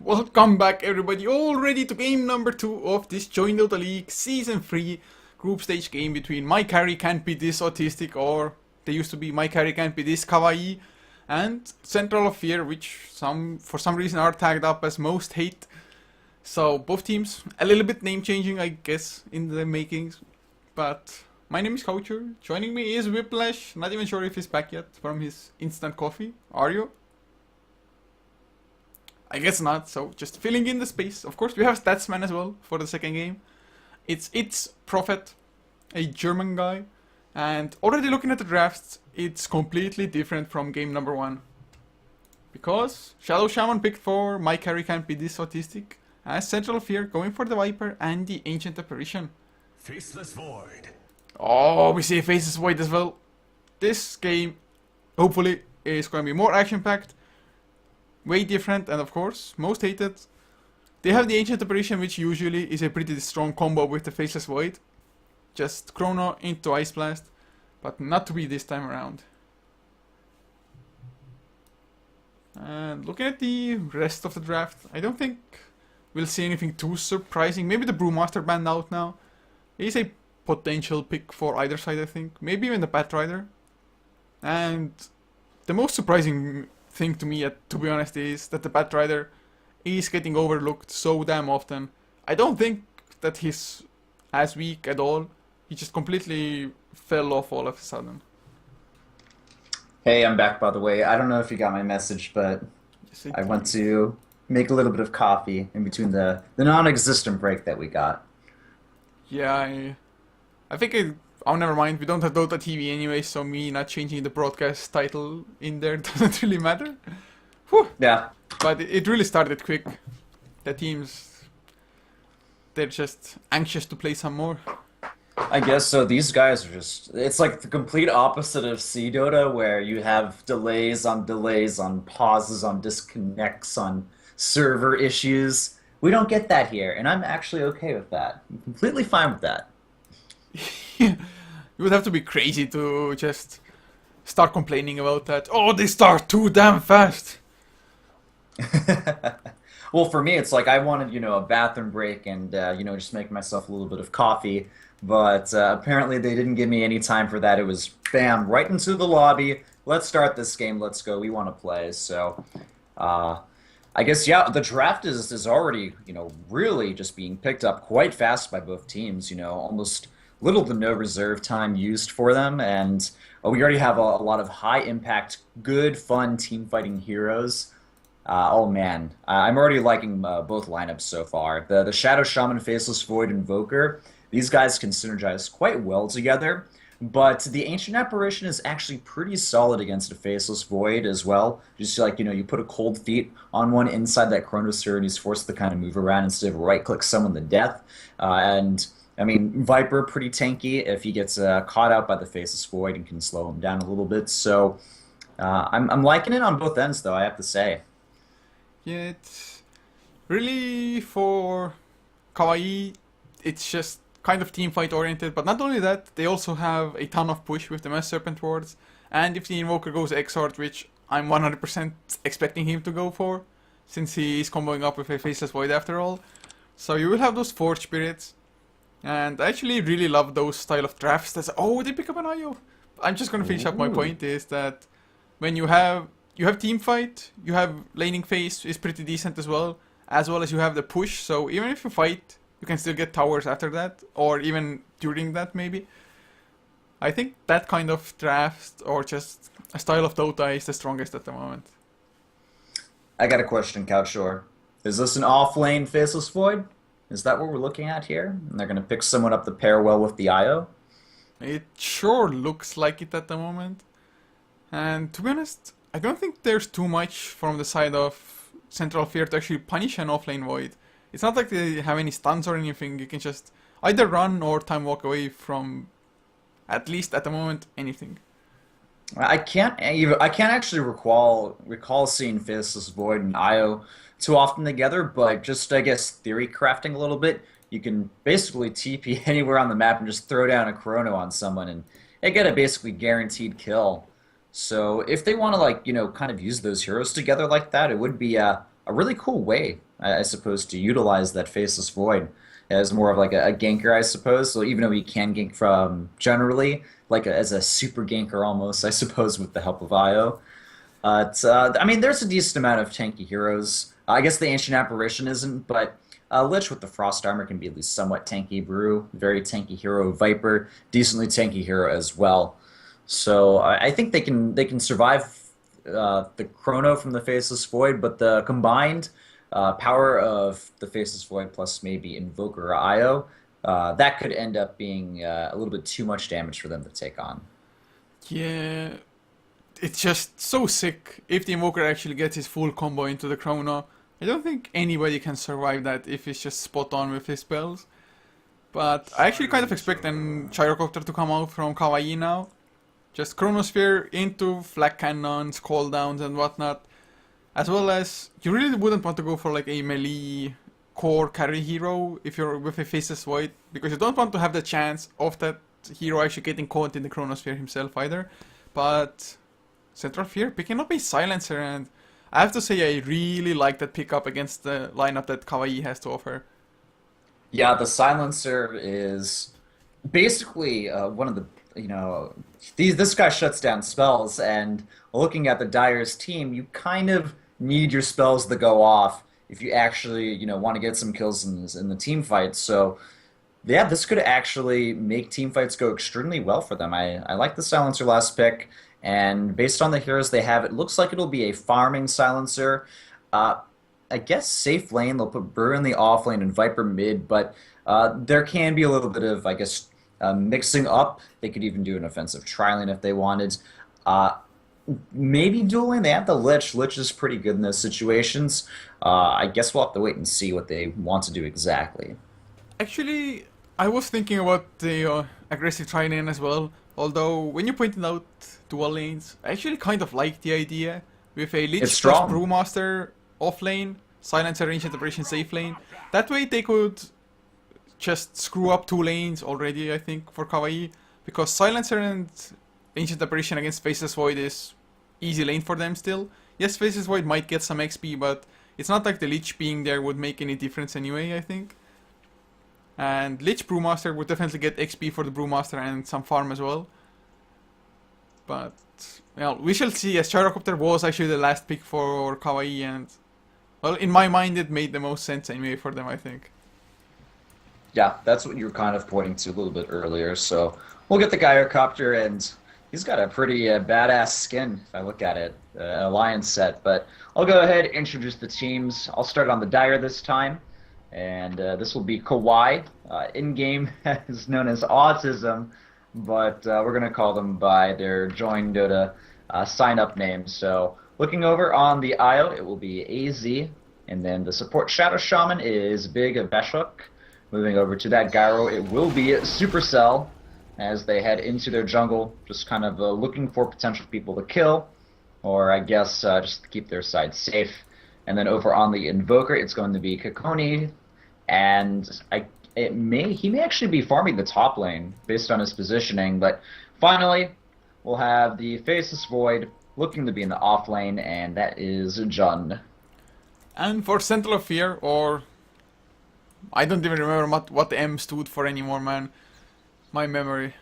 Welcome back everybody, all ready to game number 2 of this JoinDOTA League Season 3 group stage game between My Carry Can't Be This Autistic, or they used to be My Carry Can't Be This Kawaii, and Central of Fear, which for some reason are tagged up as Most Hate. So both teams, a little bit name changing I guess in the makings, but my name is Coucher, joining me is Whiplash, not even sure if he's back yet from his instant coffee. Are you? I guess not, so just filling in the space. Of course, we have Statsman as well for the second game. It's Prophet, a German guy, and already looking at the drafts, it's completely different from game number 1. Because Shadow Shaman picked for My Carry Can't Be This Autistic, as Central of Fear going for the Viper and the Ancient Apparition. Faceless Void. Oh, we see Faceless Void as well. This game, hopefully, is going to be more action-packed. Way different, and of course, most hated. They have the Ancient Apparition, which usually is a pretty strong combo with the Faceless Void. Just Chrono into Ice Blast, but not to be this time around. And looking at the rest of the draft, I don't think we'll see anything too surprising. Maybe the Brewmaster banned out now. He's a potential pick for either side, I think. Maybe even the Batrider. And the most surprising thing to me, to be honest, is that the Batrider is getting overlooked so damn often. I don't think that he's as weak at all. He just completely fell off all of a sudden. Hey, I'm back, by the way. I don't know if you got my message, but Yes, I went to make a little bit of coffee in between the non-existent break that we got. Yeah, I think oh, never mind. We don't have Dota TV anyway, so me not changing the broadcast title in there doesn't really matter. Whew. Yeah. But it really started quick. The teams, they're just anxious to play some more. I guess so. These guys are just... It's like the complete opposite of C Dota, where you have delays, on pauses, on disconnects, on server issues. We don't get that here, and I'm actually okay with that. I'm completely fine with that. You would have to be crazy to just start complaining about that. Oh, they start too damn fast. Well, for me, it's like I wanted, a bathroom break and, just make myself a little bit of coffee. But apparently they didn't give me any time for that. It was, bam, right into the lobby. Let's start this game. Let's go. We want to play. So, I guess, yeah, the draft is already, really just being picked up quite fast by both teams. Almost little to no reserve time used for them. And we already have a lot of high-impact, good, fun team-fighting heroes. Oh man, I'm already liking both lineups so far. The Shadow Shaman, Faceless Void, Invoker, these guys can synergize quite well together, but the Ancient Apparition is actually pretty solid against a Faceless Void as well. Just like, you put a Cold Feet on one inside that Chronosphere and he's forced to kind of move around instead of right-click someone to death. And, I mean, Viper, pretty tanky if he gets caught out by the Faceless Void and can slow him down a little bit. So, I'm liking it on both ends, though, I have to say. Yeah, it's really for Kawaii, it's just kind of team fight oriented, but not only that, they also have a ton of push with the Mass Serpent wards, and if the Invoker goes Exort, which I'm 100% expecting him to go for, since he is comboing up with a Faceless Void after all, so you will have those Forge Spirits, and I actually really love those style of drafts. Oh, they pick up an IO! I'm just gonna finish up my point, is that when you have team fight, you have laning phase is pretty decent as well as you have the push, so even if you fight, you can still get towers after that, or even during that maybe. I think that kind of draft, or just a style of Dota, is the strongest at the moment. I got a question, Couchshore. Is this an off-lane Faceless Void? Is that what we're looking at here? And they're going to pick someone up to pair well with the IO? It sure looks like it at the moment. And to be honest, I don't think there's too much from the side of Central Fear to actually punish an offlane Void. It's not like they have any stuns or anything. You can just either run or time walk away from, at least at the moment, anything. I can't actually recall seeing Faceless Void and IO too often together, but just, I guess, theory crafting a little bit, you can basically TP anywhere on the map and just throw down a Chrono on someone and they get a basically guaranteed kill. So if they want to, like, kind of use those heroes together like that, it would be a a really cool way, I suppose, to utilize that Faceless Void as more of like a ganker, I suppose. So even though he can gank from generally, like as a super ganker almost, I suppose, with the help of IO. I mean, there's a decent amount of tanky heroes. I guess the Ancient Apparition isn't, but Lich with the Frost Armor can be at least somewhat tanky. Brew, very tanky hero. Viper, decently tanky hero as well. So I think they can survive the Chrono from the Faceless Void, but the combined power of the Faceless Void plus maybe Invoker or IO, that could end up being a little bit too much damage for them to take on. Yeah, it's just so sick if the Invoker actually gets his full combo into the Chrono. I don't think anybody can survive that if he's just spot on with his spells. But I actually kind of expect an Gyrocopter to come out from Kawaii now. Just Chronosphere into Flak Cannons, cooldowns and whatnot. As well as, you really wouldn't want to go for like a melee core carry hero if you're with a Faceless Void. Because you don't want to have the chance of that hero actually getting caught in the Chronosphere himself either. But Central Fear picking up a Silencer, and I have to say I really like that pickup against the lineup that Kawaii has to offer. Yeah, the Silencer is basically one of the this guy shuts down spells, and looking at the Dyer's team, you kind of need your spells to go off if you actually want to get some kills in the team fight. So yeah, this could actually make team fights go extremely well for them. I like the Silencer last pick, and based on the heroes they have, it looks like it'll be a farming Silencer. I guess safe lane, they'll put Brew in the off lane and Viper mid, but there can be a little bit of, I guess, mixing up. They could even do an offensive tri-lane if they wanted. Maybe dual lane, they have the Lich. Lich is pretty good in those situations. I guess we'll have to wait and see what they want to do exactly. Actually, I was thinking about the aggressive tri-lane as well. Although, when you pointed out dual lanes, I actually kind of like the idea. With a Lich plus Brewmaster off lane, Silencer, Ancient Apparition safe lane. That way they could just screw up two lanes already, I think, for Kawaii. Because Silencer and Ancient Apparition against Faceless Void is easy lane for them still. Yes, Faceless Void might get some XP, but it's not like the Lich being there would make any difference anyway, I think. And Lich Brewmaster would definitely get XP for the Brewmaster and some farm as well. But, well, we shall see, as Gyrocopter was actually the last pick for Kawaii, and, well, in my mind it made the most sense anyway for them, I think. Yeah, that's what you were kind of pointing to a little bit earlier. So we'll get the Gyrocopter, and he's got a pretty badass skin if I look at it, an alliance set. But I'll go ahead and introduce the teams. I'll start on the Dyer this time, and this will be Kawaii. In-game is known as Autism, but we're going to call them by their JoinDOTA sign-up names. So looking over on the IO, it will be AZ, and then the support Shadow Shaman is Big Veshuk. Moving over to that Gyro, it will be Supercell as they head into their jungle, just kind of looking for potential people to kill, or I guess just to keep their side safe. And then over on the Invoker, it's going to be Kakoni, and he may actually be farming the top lane based on his positioning. But finally, we'll have the Faceless Void looking to be in the off lane, and that is Jund. And for Central of Fear, or I don't even remember what the M stood for anymore, man. My memory.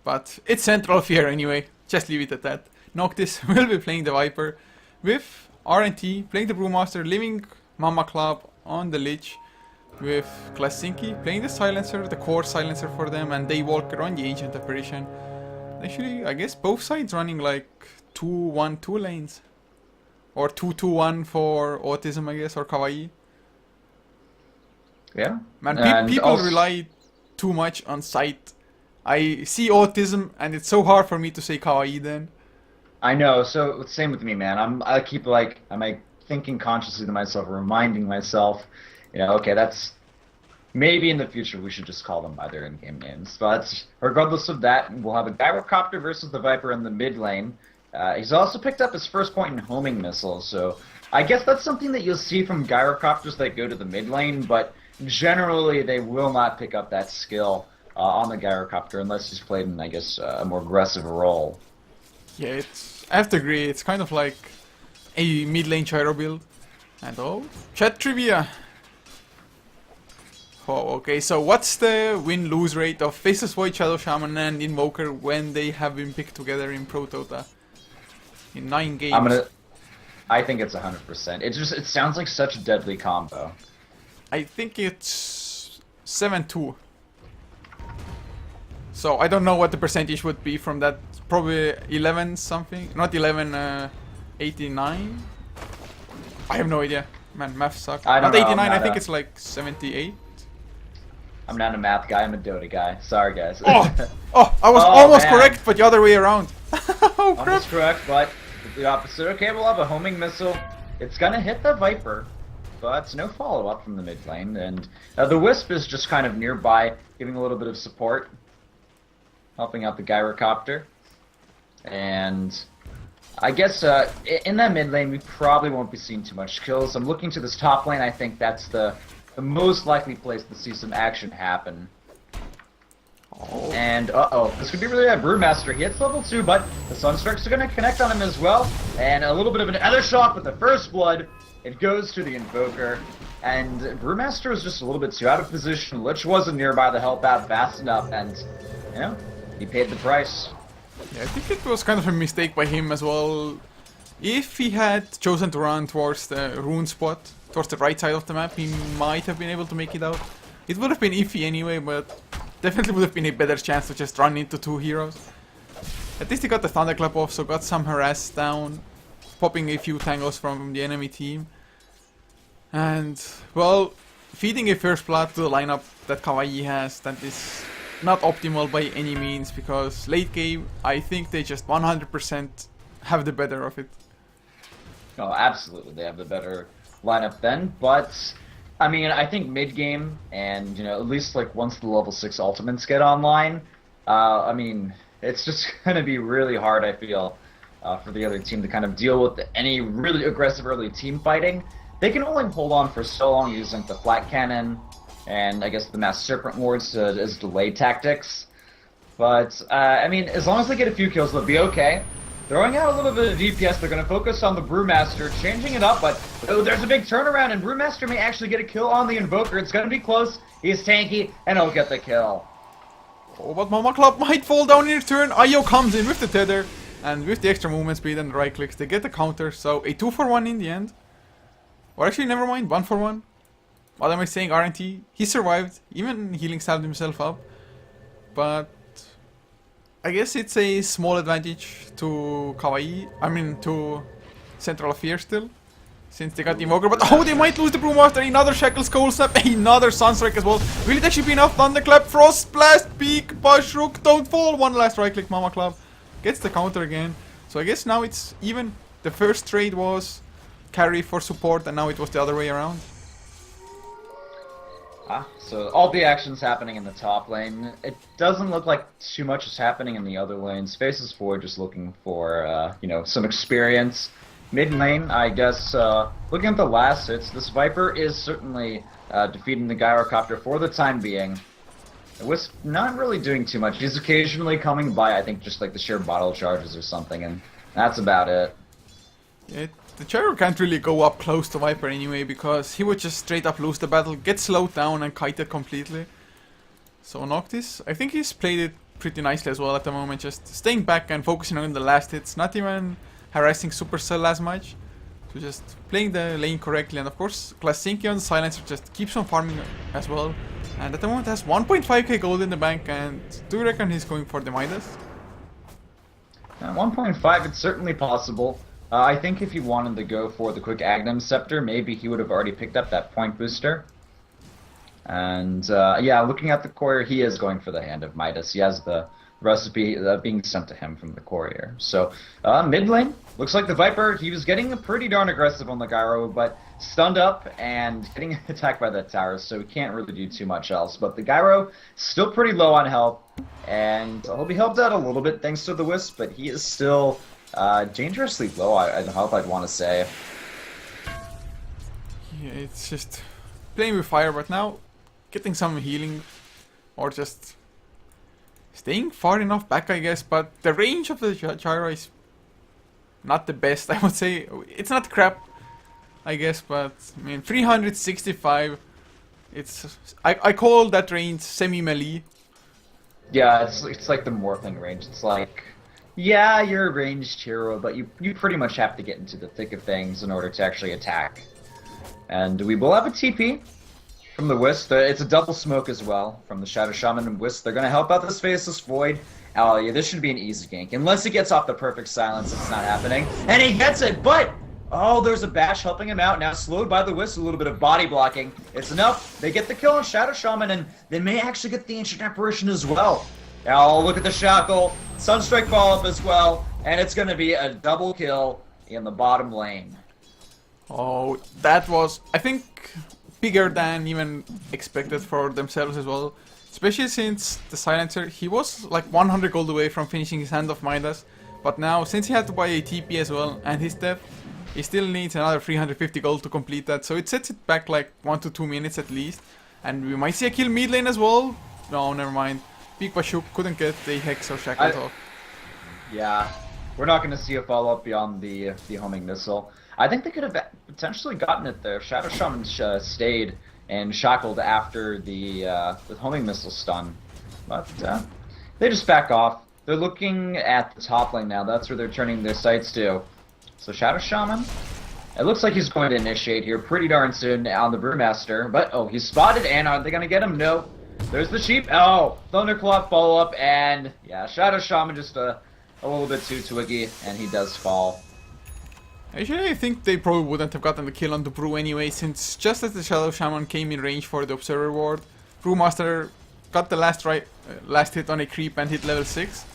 But it's Central Fear anyway. Just leave it at that. Noctis will be playing the Viper with RNT, playing the Brewmaster, leaving Mama Club on the Lich, with Klasinki playing the Silencer, the core Silencer for them, and Daywalker on the Ancient Apparition. Actually, I guess both sides running like 2-1-2 lanes. Or 2-2-1 for Autism, I guess, or Kawaii. Yeah. Man, people also rely too much on sight. I see Autism, and it's so hard for me to say Kawaii then. I know, so same with me, man. I keep like, thinking consciously to myself, reminding myself, okay, that's, maybe in the future we should just call them by their in-game names. But regardless of that, we'll have a Gyrocopter versus the Viper in the mid lane. He's also picked up his first point in homing missiles, so I guess that's something that you'll see from Gyrocopters that go to the mid lane, but generally they will not pick up that skill on the Gyrocopter unless he's played in, I guess, a more aggressive role. Yeah, I have to agree, it's kind of like a mid lane Gyro build. And oh, chat trivia. Oh, okay, so what's the win-lose rate of Faceless Void, Shadow Shaman, and Invoker when they have been picked together in Pro Dota? In 9 games. I think it's 100%. It sounds like such a deadly combo. I think it's 7-2. So I don't know what the percentage would be from that. Probably 11 something. Not 11, 89? I have no idea. Man, math sucks. I don't Not know, 89, I think it's like 78. I'm not a math guy, I'm a Dota guy. Sorry, guys. Oh, I was almost correct, but the other way around. Oh, crap. Almost correct, but the opposite. Okay, we'll have a homing missile. It's gonna hit the Viper, but no follow-up from the mid lane. And the Wisp is just kind of nearby, giving a little bit of support, helping out the Gyrocopter. And I guess in that mid lane, we probably won't be seeing too much kills. I'm looking to this top lane. I think that's the most likely place to see some action happen. Oh. And this could be really bad. Brewmaster, he hits level 2, but the Sunstrikes are going to connect on him as well. And a little bit of an other shock with the first blood. It goes to the Invoker. And Brewmaster was just a little bit too out of position. Lich wasn't nearby to help out fast enough, and, you know, he paid the price. Yeah, I think it was kind of a mistake by him as well. If he had chosen to run towards the rune spot, towards the right side of the map, he might have been able to make it out. It would have been iffy anyway, but definitely would have been a better chance to just run into 2 heroes. At least he got the Thunderclap off, so got some harass down, popping a few tangles from the enemy team. And, well, feeding a first blood to the lineup that Kawaii has, that is not optimal by any means, because late game, I think they just 100% have the better of it. Oh, absolutely, they have the better lineup then, but I mean, I think mid game and, you know, at least like once the level 6 ultimates get online, I mean, it's just gonna be really hard, I feel, for the other team to kind of deal with any really aggressive early team fighting. They can only hold on for so long using the flat cannon and I guess the mass serpent wards as delay tactics. But I mean, as long as they get a few kills, they'll be okay. Throwing out a little bit of DPS, they're going to focus on the Brewmaster, changing it up, but oh, there's a big turnaround, and Brewmaster may actually get a kill on the Invoker. It's going to be close, he's tanky, and he'll get the kill. Oh, but Mama Club might fall down in return. Io comes in with the tether, and with the extra movement speed and the right clicks, they get the counter, so a 2-for-1 in the end. Or actually, never mind, 1-for-1. What am I saying, RNT? He survived, even healing salved himself up, but I guess it's a small advantage to Kawaii, I mean to Central Affairs still, since they got the Invoker, but oh, they might lose the Brewmaster, another Shackles, Cold Snap, another Sunstrike as well. Will it actually be enough? Thunderclap, Frost Blast, Peak, Push, Rook, don't fall, one last right click, Mama Club, gets the counter again. So I guess now it's even. The first trade was carry for support, and now it was the other way around. So all the action's happening in the top lane. It doesn't look like too much is happening in the other lanes. Faces forward just looking for, you know, some experience. Mid lane, I guess, looking at the last hits, this Viper is certainly defeating the Gyrocopter for the time being. The Wisp not really doing too much. He's occasionally coming by, I think, just like the sheer bottle charges or something, and that's about it. The Gyro can't really go up close to Viper anyway, because he would just straight up lose the battle, get slowed down and kited completely. So Noctis, I think he's played it pretty nicely as well at the moment, just staying back and focusing on the last hits, not even harassing Supercell as much. So just playing the lane correctly, and of course Glasinkion Silencer just keeps on farming as well. And at the moment has 1.5k gold in the bank, and do you reckon he's going for the Midas? 1.5, it's certainly possible. I think if he wanted to go for the quick Agnum Scepter, maybe he would have already picked up that point booster. And yeah, looking at the courier, he is going for the Hand of Midas. He has the recipe being sent to him from the courier. So mid lane, looks like the Viper, he was getting pretty darn aggressive on the Gyro, but stunned up and getting attacked by the tower, so he can't really do too much else. But the Gyro, still pretty low on health, and he'll be helped out a little bit thanks to the Wisp, but he is still dangerously low on health, I'd want to say. Yeah, it's just playing with fire, but now getting some healing, or just staying far enough back, I guess. But the range of the Gyro is not the best, I would say. It's not crap, I guess, but I mean 365. I call that range semi-melee. Yeah, it's like the Morphling range. It's like, yeah, you're a ranged hero, but you pretty much have to get into the thick of things in order to actually attack. And we will have a TP from the Wisp. It's a double smoke as well from the Shadow Shaman and Wisp. They're going to help out this Faceless Void. Oh, yeah, this should be an easy gank. Unless he gets off the perfect silence, it's not happening. And he gets it, but... Oh, there's a bash helping him out. Now slowed by the Wisp, a little bit of body blocking. It's enough. They get the kill on Shadow Shaman, and they may actually get the Ancient Apparition as well. Now look at the Shackle. Sunstrike follow-up as well. And it's going to be a double kill in the bottom lane. Oh, that was, I think, bigger than even expected for themselves as well. Especially since the Silencer, he was like 100 gold away from finishing his Hand of Midas. But now, since he had to buy a TP as well, and his death, he still needs another 350 gold to complete that, so it sets it back like 1 to 2 minutes at least. And we might see a kill mid lane as well. No, never mind. Big Bashuk couldn't get the Hex or Shackles off. Yeah, we're not going to see a follow-up beyond the homing missile. I think they could have potentially gotten it there. Shadow Shaman stayed and shackled after the homing missile stun. But they just back off. They're looking at the top lane now. That's where they're turning their sights to. So Shadow Shaman, it looks like he's going to initiate here pretty darn soon on the Brewmaster. But, oh, he's spotted, and are they going to get him? No. There's the sheep. Oh, Thunderclap follow-up, and yeah, Shadow Shaman just a little bit too twiggy, and he does fall. Actually, I think they probably wouldn't have gotten the kill on the Brew anyway, since just as the Shadow Shaman came in range for the Observer Ward, Brewmaster got the last hit on a creep and hit level 6.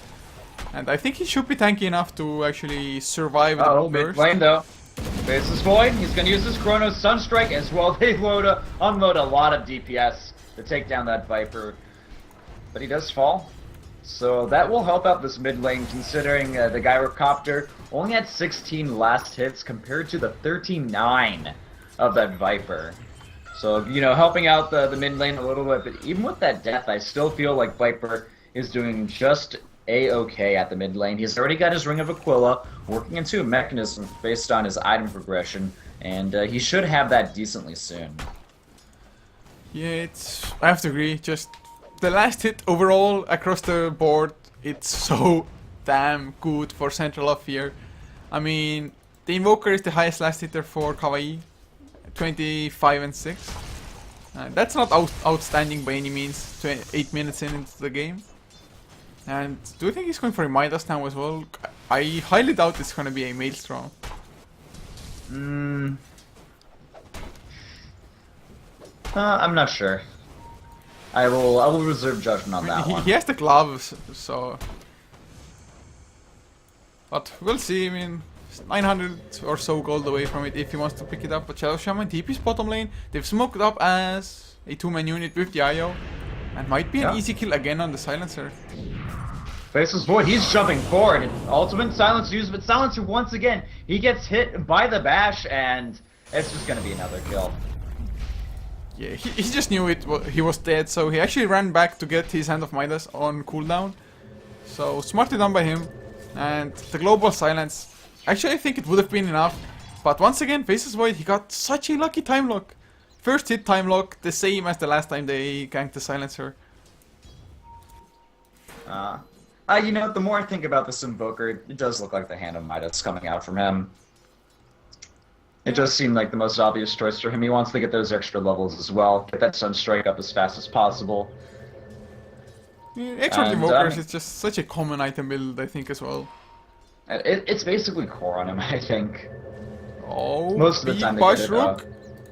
And I think he should be tanky enough to actually survive the burst. Mid lane though. Faceless Void, he's going to use his Chronos Sunstrike as well. They unload a lot of DPS to take down that Viper. But he does fall. So that will help out this mid lane, considering the Gyrocopter only had 16 last hits compared to the 39 of that Viper. So, you know, helping out the mid lane a little bit. But even with that death, I still feel like Viper is doing just A-okay at the mid lane. He's already got his Ring of Aquila working into a mechanism based on his item progression. And he should have that decently soon. Yeah, I have to agree. Just the last hit overall across the board, it's so damn good for Central off here. I mean, the Invoker is the highest last hitter for Kawaii, 25 and 6. That's not outstanding by any means, 8 minutes into the game. And do you think he's going for a Midas now as well? I highly doubt it's going to be a Maelstrom. I'm not sure. I will reserve judgment on that one. He has the gloves, so... But we'll see. I mean, 900 or so gold away from it if he wants to pick it up. But Shadow Shaman, TP's bottom lane. They've smoked up as a 2-man unit with the IO. And might be an easy kill again on the Silencer. Faceless Void, he's jumping forward. And ultimate Silencer used, but Silencer once again, he gets hit by the bash, and it's just going to be another kill. Yeah, he just knew he was dead, so he actually ran back to get his Hand of Midas on cooldown. So, smartly done by him. And the Global Silence, actually I think it would have been enough. But once again, Faceless Void, he got such a lucky time lock. First hit time lock, the same as the last time they ganked the Silencer. You know, the more I think about this Invoker, it does look like the Hand of Midas coming out from him. It does seem like the most obvious choice for him. He wants to get those extra levels as well. Get that Sunstrike up as fast as possible. Yeah, Expert Invokers is just such a common item build, I think, as well. It's basically core on him, I think. Oh, most of the time they get it up.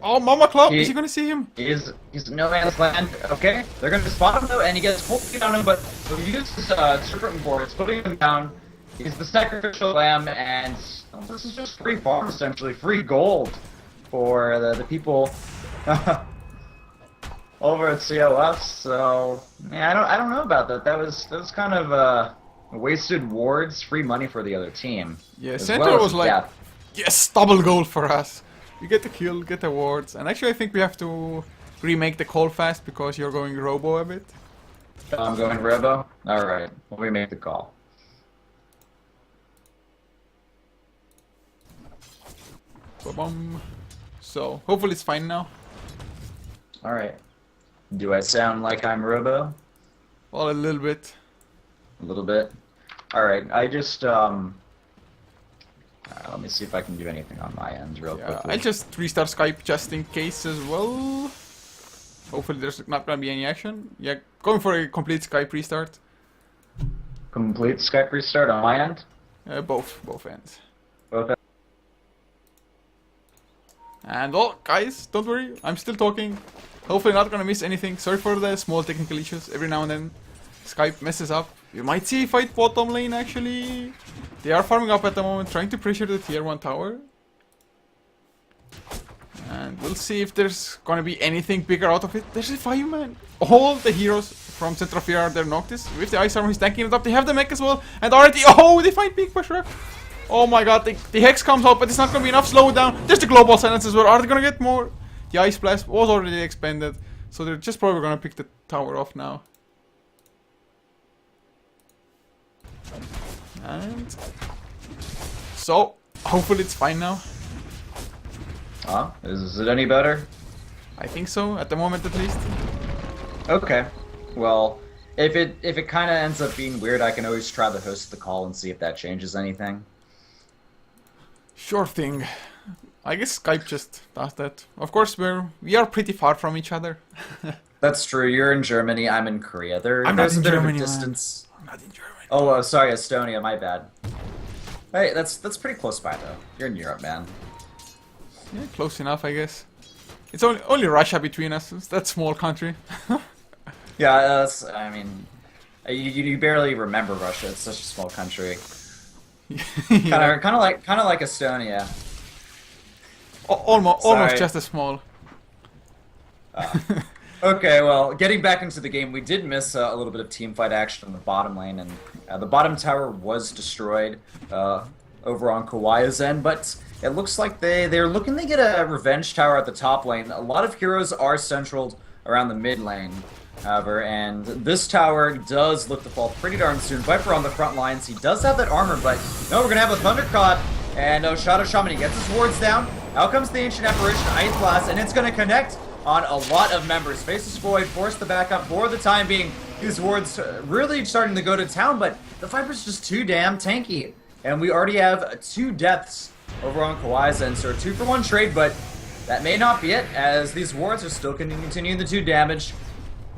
Oh, Mama Club! Is he gonna see him? He's no man's land. Okay, they're gonna spot him though, and he gets full feet on him. But he uses Serpent Board. It's putting him down. He's the sacrificial lamb, and this is just free farm essentially, free gold for the people over at COF. So yeah, I don't know about that. That was kind of wasted wards, free money for the other team. Yeah, Center was like, yes, double gold for us. You get the kill, get the wards, and actually I think we have to remake the call fast because you're going Robo a bit. I'm going Robo? Alright, we'll remake the call. Ba-bum. So hopefully it's fine now. Alright. Do I sound like I'm Robo? Well, a little bit. A little bit. Alright, I just, let me see if I can do anything on my end real Yeah, quickly. I'll just restart Skype just in case as well. Hopefully there's not gonna be any action. Yeah, going for a complete Skype restart. Complete Skype restart on my end? Both ends. Both ends. And oh, guys, don't worry, I'm still talking. Hopefully not gonna miss anything. Sorry for the small technical issues. Every now and then Skype messes up. You might see a fight bottom lane actually. They are farming up at the moment, trying to pressure the tier 1 tower. And we'll see if there's gonna be anything bigger out of it. There's a 5-man. All the heroes from Central Fear are there. Noctis with the ice armor, he's tanking it up. They have the mech as well. And already, oh, they find Big Push Rep. Oh my god, the Hex comes out, but it's not gonna be enough. Slow it down. There's the Global Silence as well. Are they gonna get more? The Ice Blast was already expended. So they're just probably gonna pick the tower off now. And so, hopefully it's fine now. Is it any better? I think so, at the moment at least. Okay. Well, if it kind of ends up being weird, I can always try to host the call and see if that changes anything. Sure thing. I guess Skype just does that. Of course, we are pretty far from each other. That's true. You're in Germany. I'm in Korea. I'm not There's in a bit Germany, of a man. distance. I'm not in Germany. Oh, sorry, Estonia. My bad. Hey, that's pretty close by though. You're in Europe, man. Yeah, close enough, I guess. It's only Russia between us. It's that small country. Yeah, I mean, you barely remember Russia. It's such a small country. Yeah. Kind of like Estonia. Almost Sorry. just as small. Okay, well, getting back into the game, we did miss a little bit of teamfight action in the bottom lane, and the bottom tower was destroyed over on Kawaii's end, but it looks like they're looking to get a revenge tower at the top lane. A lot of heroes are centraled around the mid lane, however, and this tower does look to fall pretty darn soon. Viper on the front lines, he does have that armor, but no, we're going to have a Thundercloud, and Shadow Shaman, he gets his wards down. Out comes the Ancient Apparition, Ice Blast, and it's going to connect on a lot of members. Faceless Void forced the backup for the time being. These wards really starting to go to town, but the Viper's just too damn tanky. And we already have 2 deaths over on Kawaii's end, so a 2-for-1 trade, but that may not be it, as these wards are still continuing the 2 damage.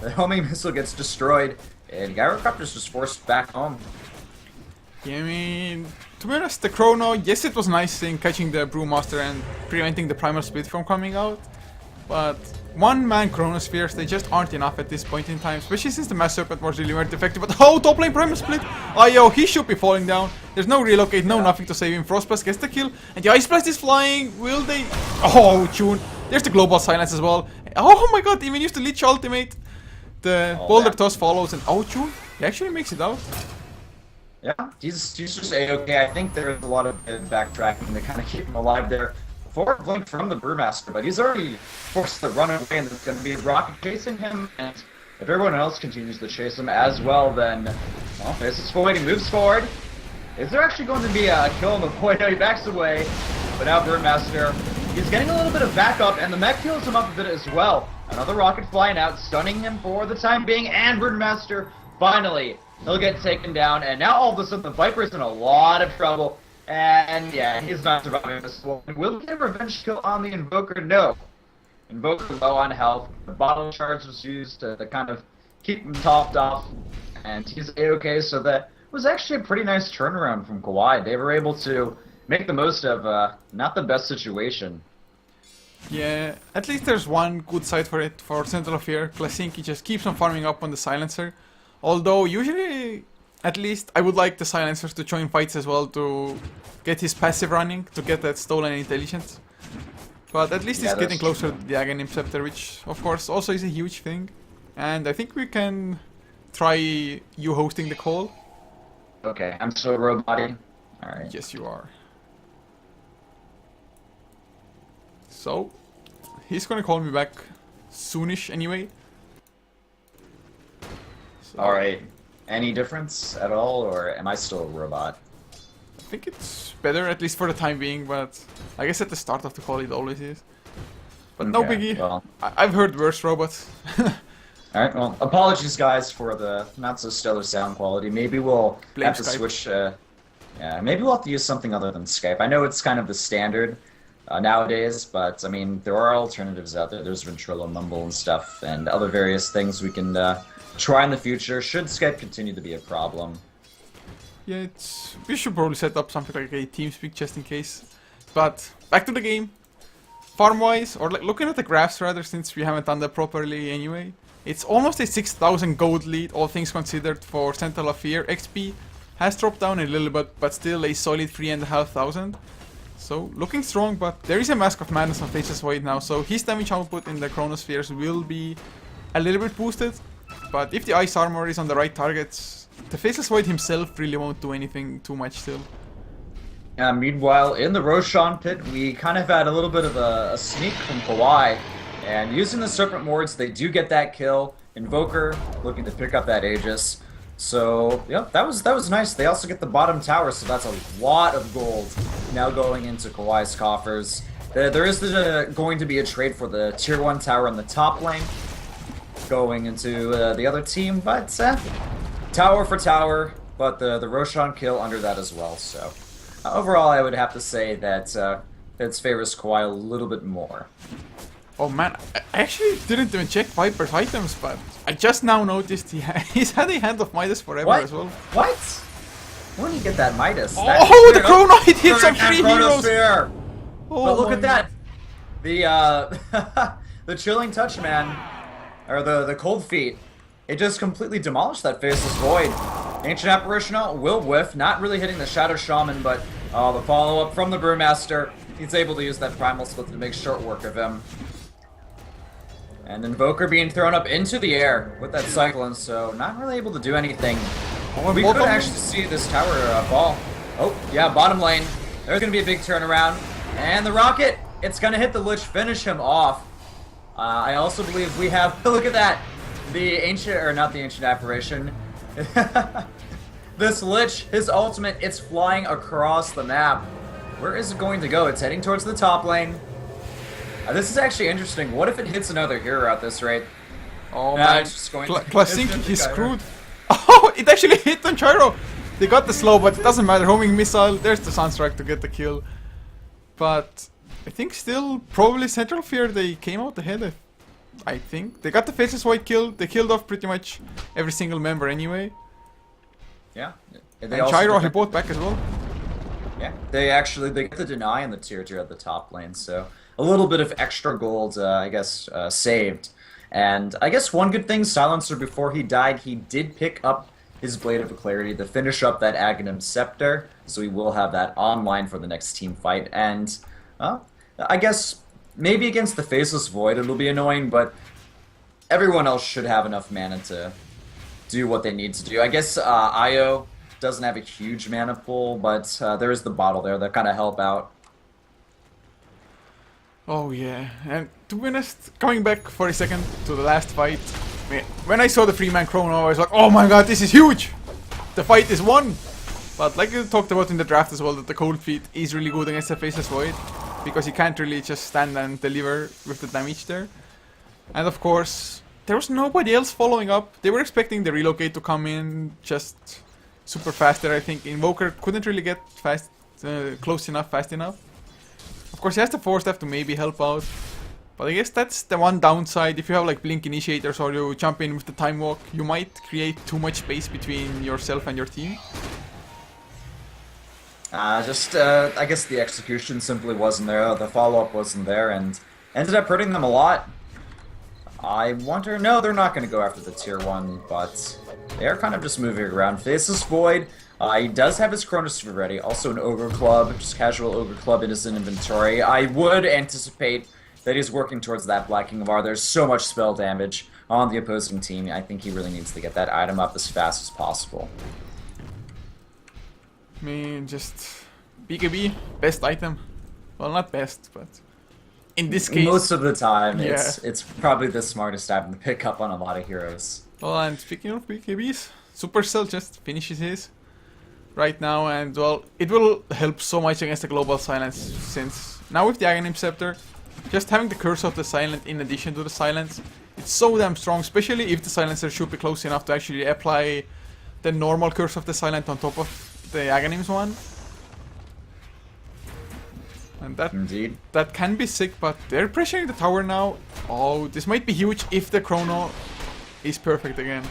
The homing missile gets destroyed, and Gyrocopter's just forced back home. Yeah, I mean, to be honest, the Chrono, yes, it was nice in catching the Brewmaster and preventing the Primal Split from coming out, but one-man Chronospheres, they just aren't enough at this point in time, especially since the Mass Serpent was really very effective. But oh, top lane Primal Split! Oh, yo, he should be falling down. There's no relocate, no nothing to save him. Frostblast gets the kill, and the Ice Blast is flying. Will they? Oh, June. There's the Global Silence as well. Oh my god, even used the Lich ultimate. The Boulder Toss follows, and oh, June, he actually makes it out. Yeah, he's just A-okay. I think there's a lot of backtracking to kind of keep him alive there. Forward blink from the Brewmaster, but he's already forced to run away, and there's going to be a rocket chasing him, and if everyone else continues to chase him as well, then, well, Faceless Void, he moves forward. Is there actually going to be a kill on the point? He backs away, but now Brewmaster, he's getting a little bit of backup, and the mech heals him up a bit as well. Another rocket flying out, stunning him for the time being, and Brewmaster, finally, he'll get taken down, and now all of a sudden the Viper's in a lot of trouble. And yeah, he's not surviving this one. Will he get a revenge kill on the Invoker? No. Invoker low on health. The bottle charge was used to kind of keep him topped off. And he's A-okay, so that was actually a pretty nice turnaround from Kawaii. They were able to make the most of not the best situation. Yeah, at least there's one good side for it, for Central Fear. Klasinki just keeps on farming up on the Silencer. Although, usually, at least, I would like the Silencers to join fights as well to get his passive running, to get that stolen intelligence. But at least he's getting closer to the Aghanim Scepter, which, of course, also is a huge thing. And I think we can try you hosting the call. Okay, I'm so robot-y. Alright. Yes, you are. So, he's gonna call me back soonish anyway. So, Alright. Any difference at all, or am I still a robot? I think it's better, at least for the time being, but I guess at the start of the call it always is. But no Okay, biggie. well. I've heard worse robots. Alright, well, apologies guys for the not so stellar sound quality. Maybe we'll Blame have to Skype. switch, yeah, maybe we'll have to use something other than Skype. I know it's kind of the standard nowadays, but I mean, there are alternatives out there. There's Ventrilo, Mumble, and stuff, and other various things we can try in the future, should Skype continue to be a problem. Yeah, we should probably set up something like a TeamSpeak just in case. But back to the game. Farm-wise, or like looking at the graphs rather, since we haven't done that properly anyway. It's almost a 6,000 gold lead, all things considered, for Central of Fear. XP has dropped down a little bit, but still a solid 3,500. So, looking strong, but there is a Mask of Madness on Faceless Void now, so his damage output in the Chronospheres will be a little bit boosted. But if the Ice Armor is on the right targets, the Faceless Void himself really won't do anything too much still. Meanwhile, in the Roshan pit, we kind of had a little bit of a sneak from Kawaii. And using the Serpent Wards, they do get that kill. Invoker looking to pick up that Aegis. So, yep, that was nice. They also get the bottom tower, so that's a lot of gold now going into Kawaii's coffers. There is going to be a trade for the tier 1 tower in the top lane going into the other team, but tower for tower, but the Roshan kill under that as well. So, overall, I would have to say that it favors Kawaii a little bit more. Oh man, I actually didn't even check Viper's items, but I just now noticed he's had a Hand of Midas forever as well. What? When did you get that Midas? Oh, the Chrono! It hits some free heroes! Oh, but look at that! The the Chilling Touch, man. Or the Cold Feet. It just completely demolished that Faceless Void. Ancient Apparition will whiff, not really hitting the Shadow Shaman, but the follow-up from the Brewmaster. He's able to use that Primal Split to make short work of him. And Invoker being thrown up into the air with that Cyclone, so not really able to do anything. We could actually see this tower fall. Oh, yeah, bottom lane. There's going to be a big turnaround. And the Rocket, it's going to hit the Lich, finish him off. I also believe we have, look at that, the Ancient, or not the Ancient Apparition. This Lich, his ultimate, it's flying across the map. Where is it going to go? It's heading towards the top lane. This is actually interesting. What if it hits another hero at this rate? Oh man, it's just going Klasinki, he's screwed. Oh, it actually hit on Gyro. They got the slow, but it doesn't matter. Homing missile, there's the Sunstrike to get the kill. But I think still, probably Central Fear, they came out ahead. I think. They got the Faceless Void kill. They killed off pretty much every single member anyway. Yeah. And Gyro, he bought back as well. Yeah, they get the deny in the tier 2 at the top lane, so a little bit of extra gold, I guess, saved. And I guess one good thing, Silencer, before he died, he did pick up his Blade of Clarity to finish up that Aghanim Scepter, so we will have that online for the next team fight. And I guess maybe against the Faceless Void it'll be annoying, but everyone else should have enough mana to do what they need to do. I guess Io doesn't have a huge mana pool, but there is the bottle there that kind of help out. Oh yeah, and to be honest, coming back for a second to the last fight, when I saw the 3-man Chrono, I was like, oh my god, this is huge! The fight is won! But like you talked about in the draft as well, that the Cold Feet is really good against the Faceless Void, because he can't really just stand and deliver with the damage there. And of course, there was nobody else following up. They were expecting the relocate to come in just super fast there, I think. Invoker couldn't really get close enough, fast enough. Of course, he has the Force Staff to maybe help out. But I guess that's the one downside. If you have like Blink Initiators or you jump in with the Time Walk, you might create too much space between yourself and your team. I guess the execution simply wasn't there, the follow-up wasn't there, and ended up hurting them a lot. I wonder, no, they're not going to go after the tier 1, but they are kind of just moving around. Faceless Void, he does have his Chronosphere ready, also an Ogre Club, just casual Ogre Club in his inventory. I would anticipate that he's working towards that Black King of R. There's so much spell damage on the opposing team, I think he really needs to get that item up as fast as possible. I mean, just BKB, best item. Well, not best, but in this case, most of the time, yeah. it's probably the smartest item to pick up on a lot of heroes. Well, and speaking of BKBs, Supercell just finishes his right now, and well, it will help so much against the Global Silence, since now with the Aghanim Scepter, just having the Curse of the Silent in addition to the Silence, it's so damn strong, especially if the Silencer should be close enough to actually apply the normal Curse of the Silent on top of the Aghanims one. And that can be sick, but they're pressuring the tower now. Oh, this might be huge if the Chrono is perfect again.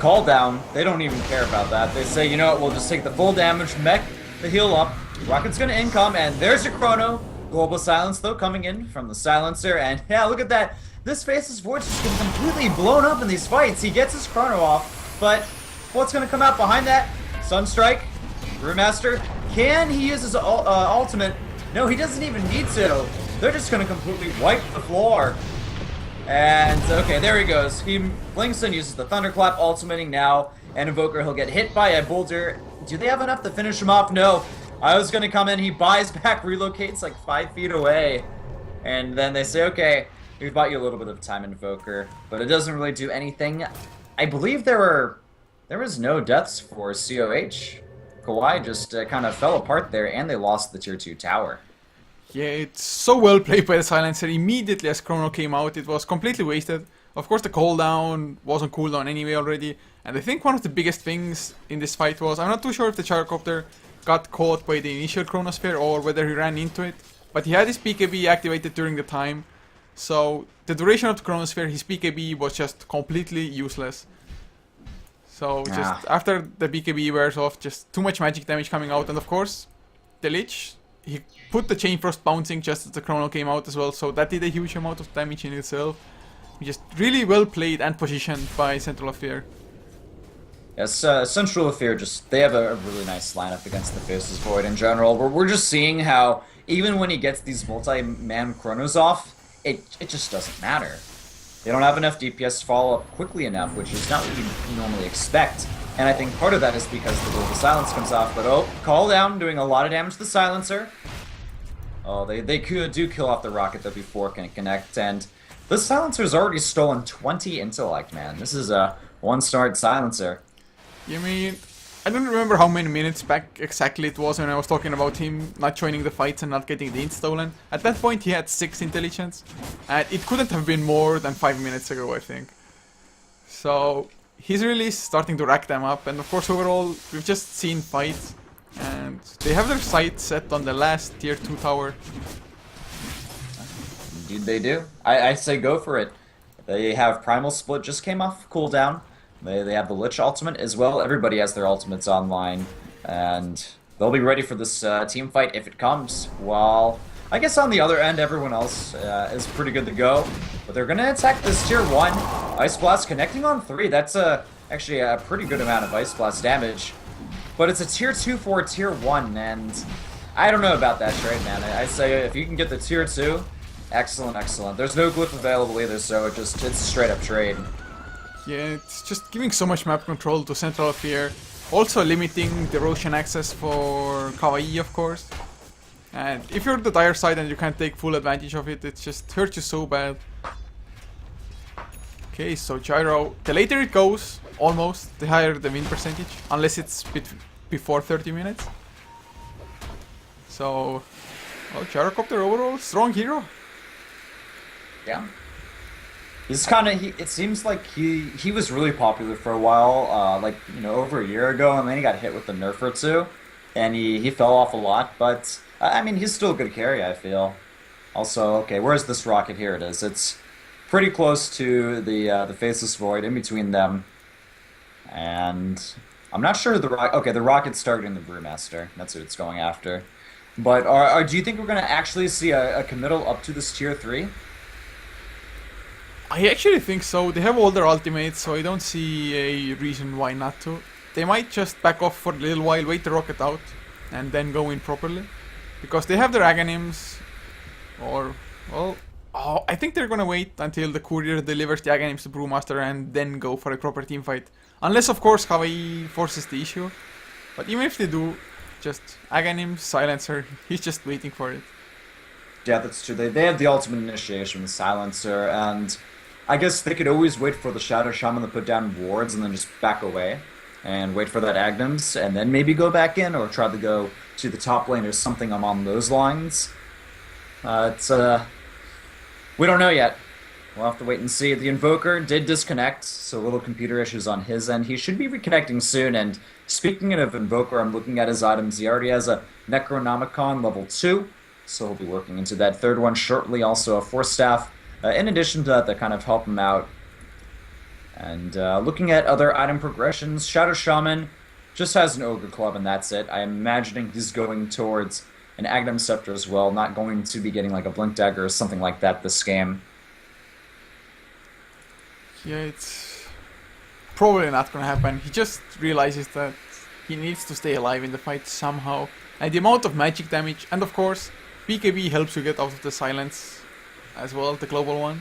Call down. They don't even care about that. They say, you know what, we'll just take the full damage, mech the heal up. Rocket's gonna income, and there's your Chrono. Global Silence, though, coming in from the Silencer, and yeah, look at that. This Faceless Void's just getting completely blown up in these fights. He gets his Chrono off, but what's gonna come out behind that? Sunstrike? Brewmaster? Can he use his ultimate? No, he doesn't even need to. They're just gonna completely wipe the floor. And, okay, there he goes. He blinks and uses the Thunderclap, ultimating now. And Invoker, he'll get hit by a boulder. Do they have enough to finish him off? No. I was gonna come in, he buys back, relocates like 5 feet away. And then they say, okay, we've bought you a little bit of time, Invoker. But it doesn't really do anything. I believe there was no deaths for COH. Kawaii just kind of fell apart there, and they lost the tier 2 tower. Yeah, it's so well played by the Silencer. Immediately as Chrono came out, it was completely wasted. Of course, the cooldown was on cooldown anyway already. And I think one of the biggest things in this fight was, I'm not too sure if the Gyrocopter got caught by the initial Chronosphere or whether he ran into it. But he had his BKB activated during the time. So the duration of the Chronosphere, his BKB was just completely useless. So just after the BKB wears off, just too much magic damage coming out. And of course, the Lich, he put the Chain Frost bouncing just as the Chrono came out as well. So that did a huge amount of damage in itself. Just really well played and positioned by Central of Fear. Yes, Central of Fear, they have a really nice lineup against the Faceless Void in general. We're just seeing how, even when he gets these multi-man Chronos off, it just doesn't matter. They don't have enough DPS to follow up quickly enough, which is not what you normally expect. And I think part of that is because the Global Silence comes off, but oh, call down, doing a lot of damage to the Silencer. Oh, they do kill off the Rocket though before it can connect, and the Silencer's already stolen 20 intellect, man. This is a one-star Silencer. You mean, I don't remember how many minutes back exactly it was when I was talking about him not joining the fights and not getting the int stolen. At that point he had 6 intelligence, and it couldn't have been more than 5 minutes ago, I think. So he's really starting to rack them up, and of course overall we've just seen fights, and they have their sights set on the last tier 2 tower. Indeed they do. I say go for it. They have Primal Split, just came off cooldown. They have the Lich ultimate as well. Everybody has their ultimates online, and they'll be ready for this team fight if it comes. While I guess on the other end, everyone else is pretty good to go. But they're gonna attack this tier 1. Ice Blast connecting on 3. That's actually a pretty good amount of Ice Blast damage. But it's a tier 2 for a tier 1, and I don't know about that trade, man. I say if you can get the tier 2, excellent, excellent. There's no glyph available either, so it's a straight up trade. Yeah, it's just giving so much map control to Central of Fear. Also limiting the Roshan access for Kawaii, of course. And if you're the dire side and you can't take full advantage of it, it just hurts you so bad. Okay, so Gyro, the later it goes, almost, the higher the win percentage. Unless it's before 30 minutes. So, well, Gyrocopter overall, strong hero. Yeah. He's kind of, it seems like he was really popular for a while, like, you know, over a year ago, and then he got hit with the nerf or two, and he fell off a lot, but, I mean, he's still a good carry, I feel. Also, okay, where's this Rocket? Here it is. It's pretty close to the Faceless Void, in between them, and I'm not sure the Rocket, okay, the Rocket's targeting the Brewmaster, that's who it's going after, but do you think we're going to actually see a committal up to this tier 3? I actually think so. They have all their ultimates, so I don't see a reason why not to. They might just back off for a little while, wait the Rocket out, and then go in properly. Because they have their Aghanims, or, well, oh, I think they're gonna wait until the Courier delivers the Aghanims to Brewmaster and then go for a proper team fight. Unless, of course, Kawaii forces the issue. But even if they do, just Aghanims, Silencer, he's just waiting for it. Yeah, that's true. They have the ultimate initiation, the Silencer, and I guess they could always wait for the Shadow Shaman to put down wards and then just back away and wait for that Agnes and then maybe go back in or try to go to the top lane or something along those lines. It's We don't know yet. We'll have to wait and see. The Invoker did disconnect, so little computer issues on his end. He should be reconnecting soon, and speaking of Invoker, I'm looking at his items. He already has a Necronomicon level 2, so he'll be working into that third one shortly. Also a Force Staff, in addition to that kind of help him out. And looking at other item progressions, Shadow Shaman just has an Ogre Club, and that's it. I'm imagining he's going towards an Aghanim Scepter as well, not going to be getting like a Blink Dagger or something like that this game. Yeah, it's probably not gonna happen. He just realizes that he needs to stay alive in the fight somehow. And the amount of magic damage, and of course, BKB helps you get out of the silence as well, the global one.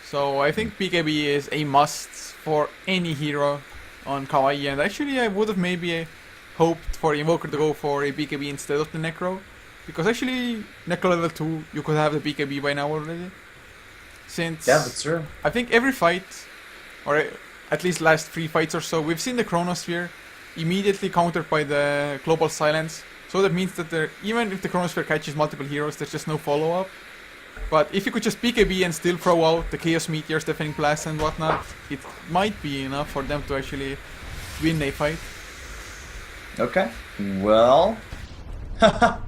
So I think BKB is a must for any hero on Kawaii, and actually I would have maybe hoped for Invoker to go for a BKB instead of the Necro. Because actually, Necro level 2, you could have the BKB by now already. Since Yeah, that's true. I think every fight, or at least last 3 fights or so, we've seen the Chronosphere immediately countered by the Global Silence. So that means that even if the Chronosphere catches multiple heroes, there's just no follow-up. But if you could just BKB and still throw out the Chaos Meteors, Deafening Blast and whatnot, it might be enough for them to actually win a fight. Okay. Well, a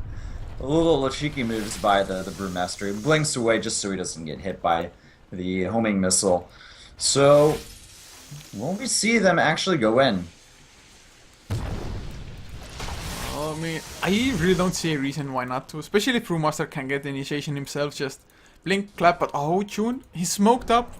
little cheeky moves by the Brewmaster. He blinks away just so he doesn't get hit by the homing missile. So, will we see them actually go in? I mean, I really don't see a reason why not to. Especially if Brewmaster can get the initiation himself, just blink, clap, but oh, Chun, he's smoked up.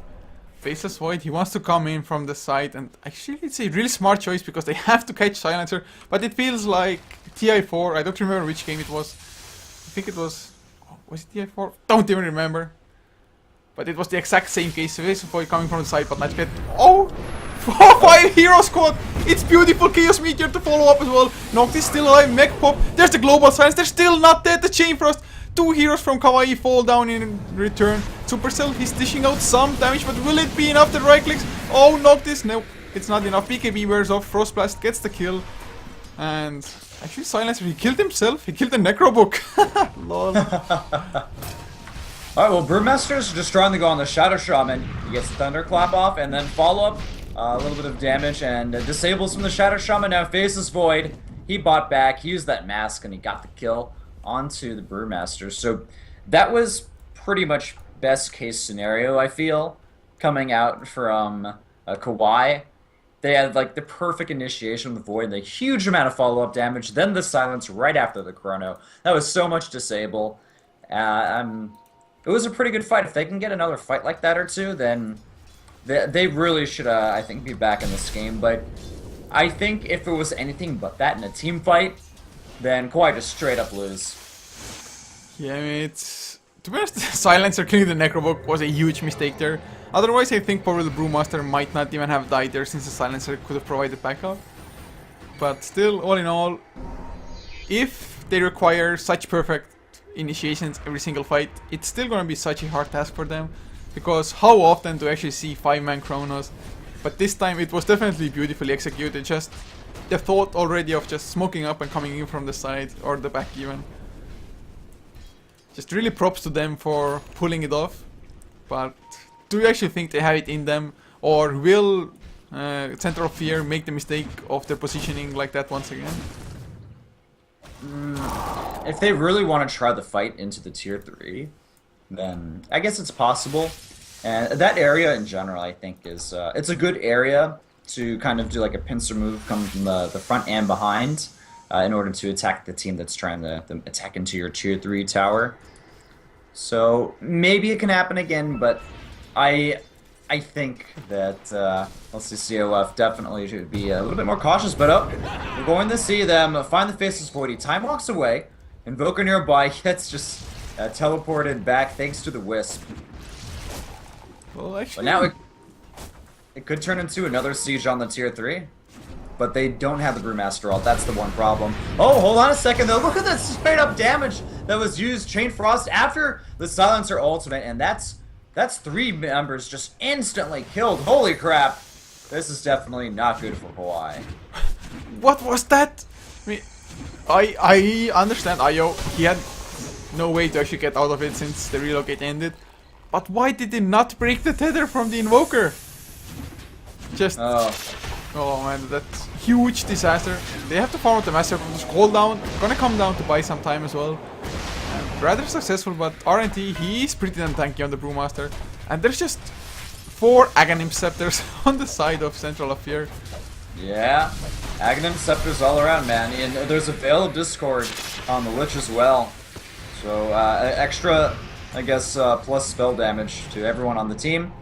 Faceless Void, he wants to come in from the side, and actually it's a really smart choice because they have to catch Silencer, but it feels like TI4, I don't remember which game it was. I think it was it TI4? Don't even remember. But it was the exact same case, Faceless Void coming from the side, but not get... Oh! 5 hero squad! It's beautiful, Chaos Meteor to follow up as well. Noctis still alive, Mech Pop, there's the Global Silence, they're still not dead, the Chain Frost. 2 heroes from Kawaii fall down in return. Supercell, he's dishing out some damage, but will it be enough? The right clicks. Oh, Noctis. No, it's not enough. BKB wears off. Frostblast gets the kill. And actually, Silencer, he killed himself. He killed the Necrobook. Lol. Alright, well, Brewmaster's just trying to go on the Shadow Shaman. He gets the Thunderclap off, and then follow up a little bit of damage, and disables from the Shadow Shaman. Now faces Void. He bought back. He used that mask, and he got the kill onto the Brewmaster. So that was pretty much best case scenario, I feel, coming out from Kawaii. They had like the perfect initiation with Void, the huge amount of follow-up damage, then the silence right after the Chrono. That was so much disable. It was a pretty good fight. If they can get another fight like that or two, then they really should, I think, be back in this game. But I think if it was anything but that in a team fight, then Kawaii just straight up lose. Yeah, I mean, it's... To be honest, Silencer killing the Necrobook was a huge mistake there. Otherwise, I think probably the Brewmaster might not even have died there since the Silencer could have provided backup. But still, all in all, if they require such perfect initiations every single fight, it's still gonna be such a hard task for them. Because how often do you actually see 5-man Chronos? But this time it was definitely beautifully executed. Just the thought already of just smoking up and coming in from the side or the back even. Just really props to them for pulling it off. But do you actually think they have it in them? Or will Center of Fear make the mistake of their positioning like that once again? If they really want to try the fight into the tier 3, then I guess it's possible. And that area in general, I think, is it's a good area to kind of do like a pincer move coming from the front and behind in order to attack the team that's trying to attack into your tier 3 tower. So maybe it can happen again, but I think that LCCOF definitely should be a little bit more cautious. But we're going to see them find the Faceless Void. Time walks away. Invoker nearby gets just teleported back thanks to the Wisp. Well, actually... But now it could turn into another siege on the tier 3. But they don't have the Brewmaster ult. That's the one problem. Oh, hold on a second though. Look at that straight up damage that was used. Chain Frost after the Silencer ultimate, and that's 3 members just instantly killed. Holy crap! This is definitely not good for Kawaii. What was that? I understand Ayo. He had no way to actually get out of it since the relocate ended. But why did they not break the tether from the Invoker? Just... Oh man, that's huge disaster. They have to farm out the Master Serpent, hold down, gonna come down to buy some time as well. And rather successful, but RNT, he is pretty damn tanky on the Brewmaster. And there's just 4 Aghanim Scepters on the side of Central of Fear. Yeah, Aghanim Scepters all around, man. And there's a Veil of Discord on the Lich as well. So, extra, I guess, plus spell damage to everyone on the team.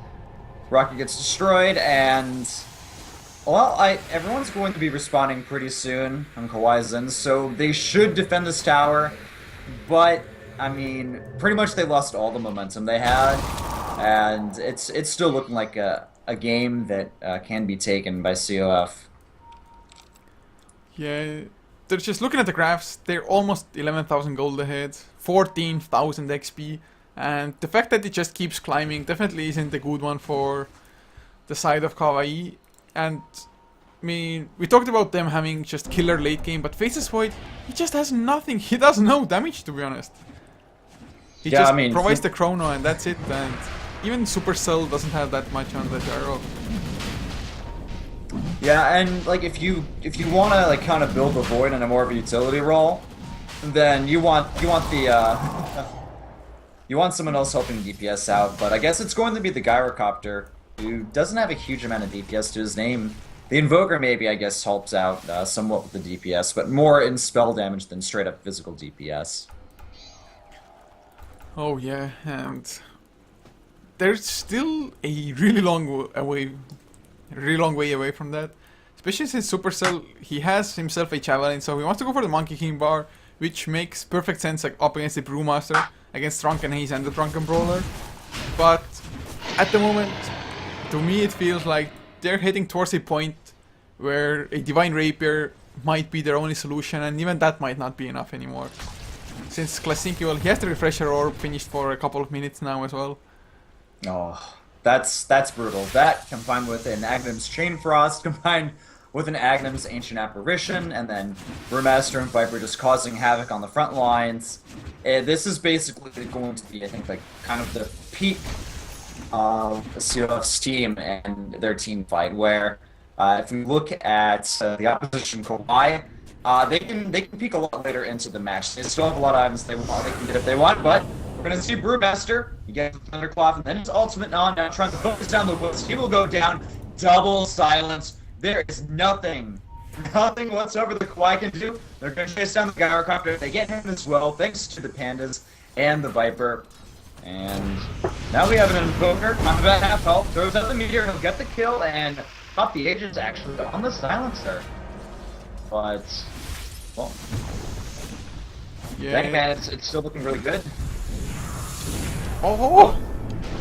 Rocket gets destroyed, and... Well, everyone's going to be respawning pretty soon on Kawaii's end, so they should defend this tower. But, I mean, pretty much they lost all the momentum they had. And it's still looking like a game that can be taken by CoF. Yeah, they're just looking at the graphs. They're almost 11,000 gold ahead, 14,000 XP, and the fact that it just keeps climbing definitely isn't a good one for the side of Kawaii. And I mean, we talked about them having just killer late game, but Faceless Void, he just has nothing. He does no damage, to be honest. He just provides the chrono and that's it. And even Supercell doesn't have that much on the gyro. Yeah, and like if you want to like kind of build the Void in a more of a utility role, then you want the you want someone else helping DPS out. But I guess it's going to be the Gyrocopter, who doesn't have a huge amount of DPS to his name. The Invoker maybe, I guess, helps out somewhat with the DPS, but more in spell damage than straight up physical DPS. Oh yeah, and there's still a really long way away from that. Especially since Supercell, he has himself a Javelin, so he wants to go for the Monkey King bar, which makes perfect sense like up against the Brewmaster, against Drunken Haze and the Drunken Brawler. But at the moment, to me it feels like they're heading towards a point where a Divine Rapier might be their only solution, and even that might not be enough anymore. Since Klasinki, well, he has the Refresher Orb finished for a couple of minutes now as well. Oh, that's brutal. That combined with an Aghanim's Chain Frost, combined with an Aghanim's Ancient Apparition, and then Brewmaster and Viper just causing havoc on the front lines. This is basically going to be, I think, like kind of the peak of CoF's team and their team fight, where if we look at the opposition Kawaii, they can peek a lot later into the match. They still have a lot of items they can get if they want, but we're going to see Brewmaster. He gets the Thundercloth, and then his ultimate now trying to focus down the woods. He will go down. Double silence. There is nothing whatsoever the Kawaii can do. They're going to chase down the Gyrocopter. They get him as well, thanks to the Pandas and the Viper. And now we have an Invoker on about half health, throws out the Meteor, he'll get the kill, and Pop the Agent's actually on the Silencer. But, well, yeah, man, it's still looking really good. Oh,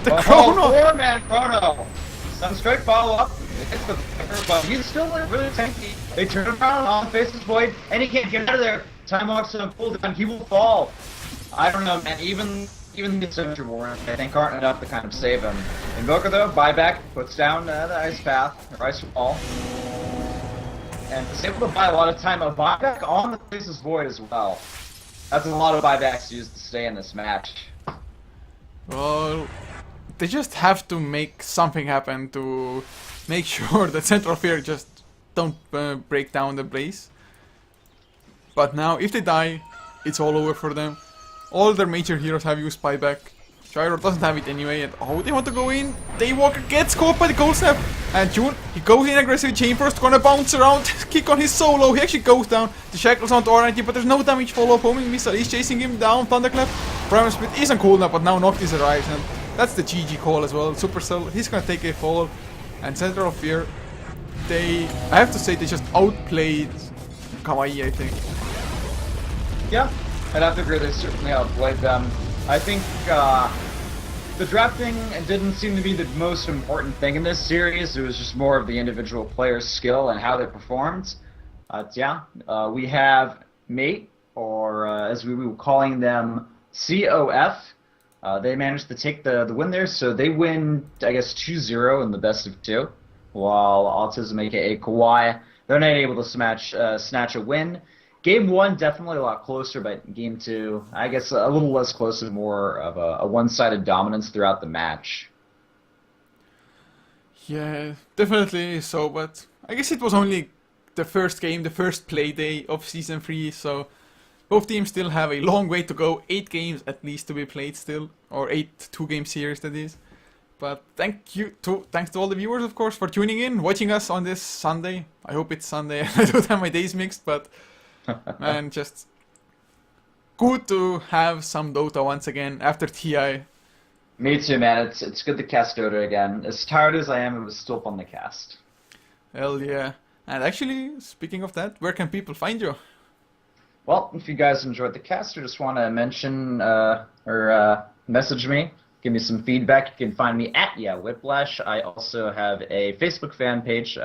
the Chrono! 4-man Chrono! Some straight follow-up, it's the Viper, but he's still really tanky. They turn around on Faceless Void, and he can't get out of there. Time walks on cooldown, he will fall. I don't know, man, even the Signature Warrant, I think, aren't enough to kind of save him. Invoker, though, buyback, puts down the Ice Path, or Ice Wall. And is able to buy a lot of time. A buyback on the Faceless Void as well. That's a lot of buybacks used to stay in this match. Well, they just have to make something happen to make sure that Central Fear just don't break down the Blaze. But now, if they die, it's all over for them. All their major heroes have used buyback. Gyro doesn't have it anyway, and oh, they want to go in. Daywalker gets caught by the Cold Snap, and June, he goes in aggressive chain first, gonna bounce around, kick on his solo, he actually goes down. The shackles onto RNT, but there's no damage follow-up. Homing Missile is chasing him down, Thunderclap. Primal Split isn't cool now, but now Noctis arrives, and that's the GG call as well. Supercell, he's gonna take a fall, and Central Fear, I have to say, they just outplayed Kawaii, I think. Yeah, I'd have to agree, they certainly outplayed them. I think, the drafting didn't seem to be the most important thing in this series. It was just more of the individual player's skill and how they performed. We have Mate, or as we were calling them, CoF. They managed to take the win there, so they win, I guess, 2-0 in the best of two, while Autism, aka Kawaii, they're not able to snatch a win. Game one definitely a lot closer, but game two, I guess a little less close and more of a one-sided dominance throughout the match. Yeah, definitely so, but I guess it was only the first game, the first play day of Season 3, so both teams still have a long way to go. 8 games at least to be played still, or 8 two-game series that is. But thanks to all the viewers, of course, for tuning in, watching us on this Sunday. I hope it's Sunday. I don't have my days mixed, but man, just good to have some Dota once again after TI. Me too, man. It's good to cast Dota again. As tired as I am, it was still fun to cast. Hell yeah. And actually, speaking of that, where can people find you? Well, if you guys enjoyed the cast or just want to mention message me, give me some feedback, you can find me at Whiplash. I also have a Facebook fan page,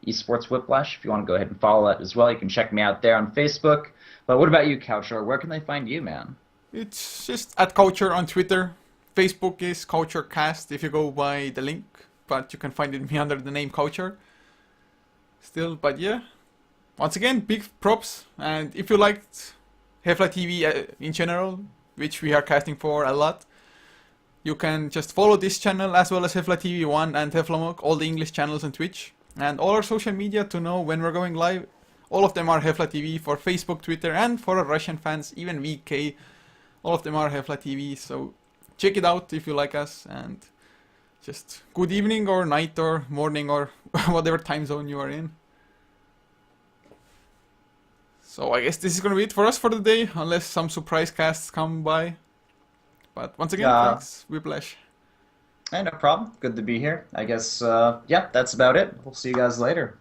Esports Whiplash. If you want to go ahead and follow that as well, you can check me out there on Facebook. But what about you, Coucher? Where can they find you, man? It's just at Coucher on Twitter. Facebook is CoucherCast if you go by the link, but you can find me under the name Coucher. Still, but yeah. Once again, big props. And if you liked HeflaTV in general, which we are casting for a lot, you can just follow this channel as well as HeflaTV1 and Heflamok, all the English channels on Twitch, and all our social media to know when we're going live. All of them are HeflaTV for Facebook, Twitter, and for our Russian fans, even VK. All of them are HeflaTV, so check it out if you like us, and just good evening or night or morning or whatever time zone you are in. So I guess this is gonna be it for us for the day, unless some surprise casts come by. But once again, thanks, Whiplash. Hey, no problem. Good to be here. I guess, yeah, that's about it. We'll see you guys later.